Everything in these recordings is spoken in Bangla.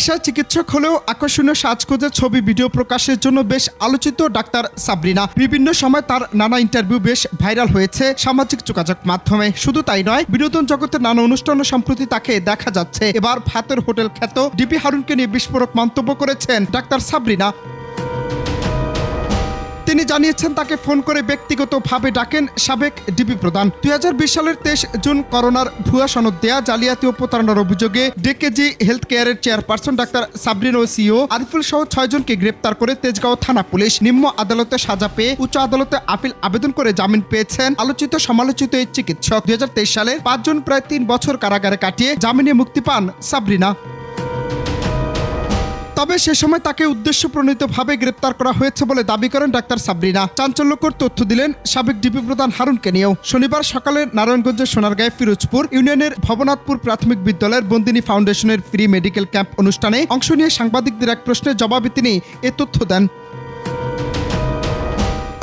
পেশায় চিকিৎসক হলেও আকর্ষণীয় সাজগোজে ছবি ভিডিও প্রকাশের জন্য বেশ আলোচিত ডাক্তার সাবরিনা। বিভিন্ন সময় তার নানা ইন্টারভিউ বেশ ভাইরাল হয়েছে সামাজিক যোগাযোগ মাধ্যমে। শুধু তাই নয়, বিনোদন জগতের নানা অনুষ্ঠানে সম্প্রতি তাকে দেখা যাচ্ছে। এবার ভাতের হোটেল খ্যাত ডিবি হারুনকে নিয়ে বিস্ফোরক মন্তব্য করেছেন ডাক্তার সাবরিনা। তিনি জানিয়েছেন তাকে ফোন করে ব্যক্তিগতভাবে ডাকেন সাবেক ডিবি প্রধান। 2020 সালের 23 জুন করোনার ভুয়া সনদ দেয়া, জালিয়াতি ও প্রতারণার অভিযোগে ডেকেজি হেলথ কেয়ারের চেয়ারপারসন ডাক্তার সাবরিনা ও সিও আরিফুল সহ 6 জনকে গ্রেপ্তার করে তেজগাঁও থানা পুলিশ। নিম্ন আদালতে সাজা পেয়ে উচ্চ আদালতে আপিল আবেদন করে জামিন পেয়েছেন আলোচিত সমালোচিত এই চিকিৎসক। 2023 সালে 5 জন প্রায় 3 বছর কারাগারে কাটিয়ে জামিনে মুক্তি পান সাবরিনা। তবে সে সময় তাকে উদ্দেশ্যপ্রণীতভাবে গ্রেপ্তার করা হয়েছে বলে দাবি করেন ডাক্তার সাবরিনা। চাঞ্চল্যকর তথ্য দিলেন সাবেক ডিবি প্রধান হারুনকে নিয়েও। শনিবার সকালে নারায়ণগঞ্জের সোনারগাঁয়ে ফিরোজপুর ইউনিয়নের ভবনাথপুর প্রাথমিক বিদ্যালয়ের বন্দিনী ফাউন্ডেশনের ফ্রি মেডিকেল ক্যাম্প অনুষ্ঠানে অংশ নিয়ে সাংবাদিকদের এক প্রশ্নের জবাবে তিনি এ তথ্য দেন।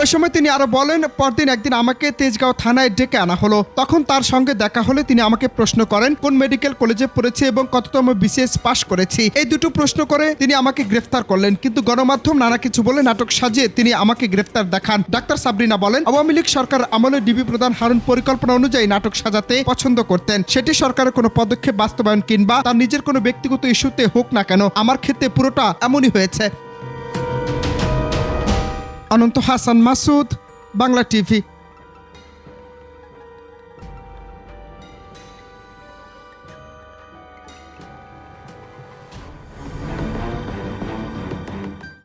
ওই সময় তিনি আরো বলেন, পরদিন একদিন আমাকে তেজগাঁও থানায় ডেকে আনা হলো। তখন তার সঙ্গে দেখা হলে তিনি আমাকে প্রশ্ন করেন কোন মেডিকেল কলেজে পড়েছি এবং কততম বিসিএস পাশ করেছি। এই দুটো প্রশ্ন করে তিনি আমাকে গ্রেফতার করলেন, কিন্তু গণমাধ্যম নানা কিছু বলে নাটক সাজিয়ে তিনি আমাকে গ্রেফতার দেখান। ডাক্তার সাবরিনা বলেন, আওয়ামী লীগ সরকার আমলে ডিবি প্রধান হারুন পরিকল্পনা অনুযায়ী নাটক সাজাতে পছন্দ করতেন। সেটি সরকারের কোনো পদক্ষেপ বাস্তবায়ন কিংবা তার নিজের কোনো ব্যক্তিগত ইস্যুতে হোক না কেন, আমার ক্ষেত্রে পুরোটা এমনই হয়েছে। অনন্ত হাসান মাসুদ, বাংলা টিভি।